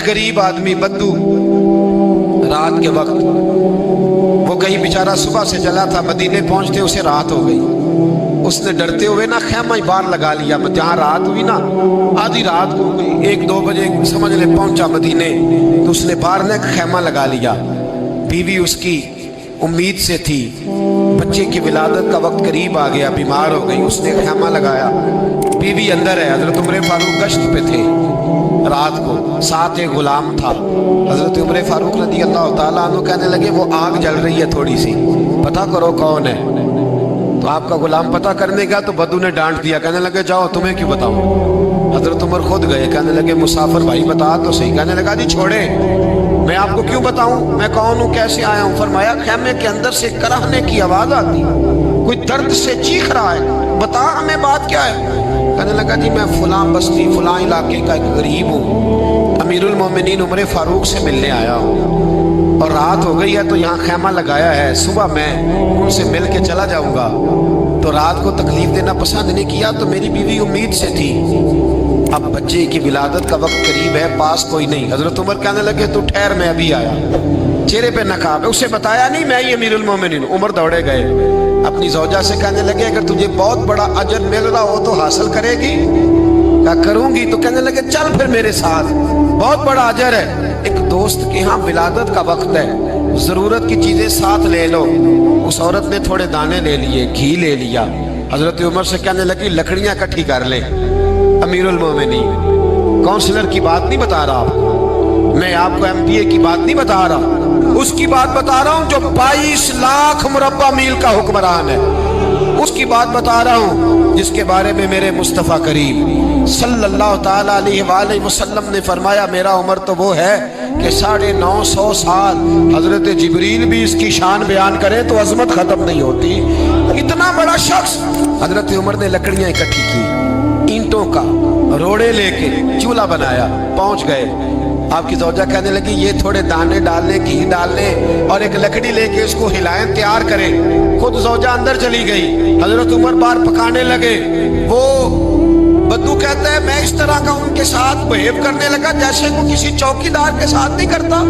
गरीब आदमी बद्दू रात के वक्त वो कहीं बेचारा सुबह से चला था, मदीने पहुंचते उसे रात हो गई। उसने डरते हुए ना खैमा ही बाहर लगा लिया। जहाँ रात हुई ना, आधी रात हो गई, 1-2 बजे समझ ले पहुंचा मदीने, तो उसने बाहर ने खैमा लगा लिया। बीवी उसकी उम्मीद से थी, बच्चे की विलादत का वक्त करीब आ गया, बीमार हो गई, उसने खैमा लगाया। बीवी अंदर है, हजरत उमर फारूक गश्त पे थे रात को, साथ एक गुलाम था। हजरत उमर फारूक रज़ी अल्लाह ताला अन्हु कहने लगे वो आग जल रही है थोड़ी सी, पता करो कौन है। तो आपका गुलाम पता करने गया तो बद्दू ने डांट दिया, कहने लगे जाओ तुम्हें क्यों बताऊं। हजरत उमर खुद गए, कहने लगे मुसाफिर भाई बता तो सही। कहने लगा जी छोड़े, मैं आपको क्यों बताऊं, मैं कौन हूं, कैसे आया हूं। फरमाया खैमे के अंदर से कराहने की आवाज आती, कोई दर्द से चीख रहा है, बता हमें बात क्या है। कहने लगा जी मैं फलां बस्ती फलां इलाके का एक गरीब हूँ, अमीरुल मोमिनीन उमर फारूक से मिलने आया हूँ और रात हो गई है तो यहाँ खैमा लगाया है, सुबह मैं उनसे मिल के चला जाऊंगा। तो रात को तकलीफ देना पसंद नहीं किया, तो मेरी बीवी उम्मीद से थी, अब बच्चे की विलादत का वक्त करीब है, पास कोई नहीं। हजरत उमर कहने लगे तू ठहर, मैं अभी आया। चेहरे पे नकाब है, उसे बताया नहीं मैं ही अमीरुल मोमिनीन। उमर दौड़े गए, अपनी ज़ौजा से कहने लगे अगर तुझे बहुत बड़ा अजर मिल रहा हो तो हासिल करेगी। क्या करूंगी। तो कहने लगे चल फिर मेरे साथ, बहुत बड़ा अजर है। एक दोस्त के यहाँ विलादत का वक्त है, जरूरत की चीजें साथ ले लो। उस औरत ने थोड़े दाने ले लिए, घी ले लिया। हजरत उमर से कहने लगी लकड़ियां इकट्ठी कर ले। अमीरुल मोमिनीन, काउंसलर की बात नहीं बता रहा आपको, मैं आपको MBA की बात नहीं बता रहा, उसकी बात बता रहा हूं जो 22 लाख मुरब्बा मील का हुक्मरान है। उसकी बात बता रहा हूं जिसके बारे में मेरे मुस्तफ़ा करीम सल्लल्लाहु ताला अलैहि वसल्लम ने फरमाया मेरा उमर तो वो है कि 950 साल हजरत जिब्रील भी इसकी शान बयान करे तो अजमत खत्म नहीं होती। इतना बड़ा शख्स। हजरत उमर ने लकड़ियां इकट्ठी की, ईंटों का रोड़े लेके चूल्हा बनाया, पहुंच गए। आपकी ज़ौजा कहने लगी ये थोड़े दाने डालने, घी डालने और एक लकड़ी लेके इसको हिलाएं, तैयार करें। खुद ज़ौजा अंदर चली गई, हजरत उमर बाहर पकाने लगे। वो बद्दू कहता है मैं इस तरह का उनके साथ बिहेव करने लगा जैसे वो किसी चौकीदार के साथ नहीं करता।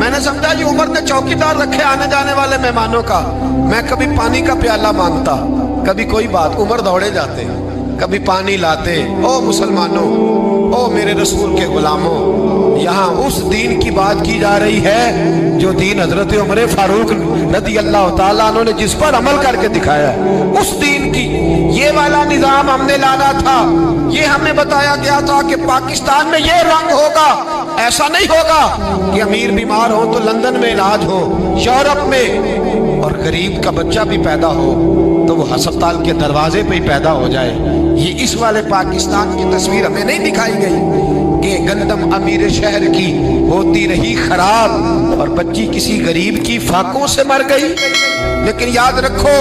मैंने समझा जी उमर ने चौकीदार रखे आने जाने वाले मेहमानों का। मैं कभी पानी का प्याला मांगता, कभी कोई बात, उमर दौड़े जाते, कभी पानी लाते। ओ मुसलमानों, ओ मेरे रसूल के गुलामों, यहाँ उस दीन की बात की जा रही है जो दीन हजरत उमर फारूक रज़ी अल्लाह ताला अन्हु ने जिस पर अमल करके दिखाया है, उस दीन की। ये वाला निजाम हमने लाना था, ये हमें बताया गया था कि पाकिस्तान में ये रंग होगा। ऐसा नहीं होगा कि अमीर बीमार हो तो लंदन में इलाज हो, यूरोप में, और गरीब का बच्चा भी पैदा हो तो वो अस्पताल के दरवाजे पे ही पैदा हो जाए। ये इस वाले पाकिस्तान की तस्वीर हमें नहीं दिखाई गई कि गंदम अमीर शहर की होती रही खराब और बच्ची किसी गरीब की फाकों से मर गई। लेकिन याद रखो,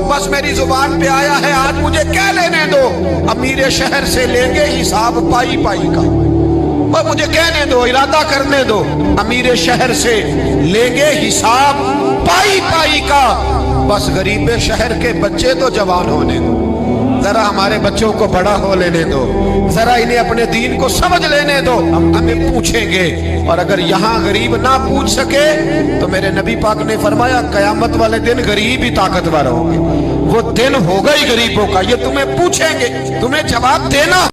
बस मेरी जुबान पे आया है, आज मुझे क्या लेने दो, अमीर शहर से लेंगे हिसाब पाई पाई का। और मुझे कहने दो, इरादा करने दो, अमीर शहर से लेंगे हिसाब पाई पाई का। बस गरीब शहर के बच्चे तो जवान होने दो, जरा हमारे बच्चों को बड़ा हो लेने दो, जरा इन्हें अपने दीन को समझ लेने दो, हम हमें पूछेंगे। और अगर यहाँ गरीब ना पूछ सके तो मेरे नबी पाक ने फरमाया कयामत वाले दिन गरीब ही ताकतवर होंगे। वो दिन होगा ही गरीबों का, ये तुम्हें पूछेंगे, तुम्हें जवाब देना।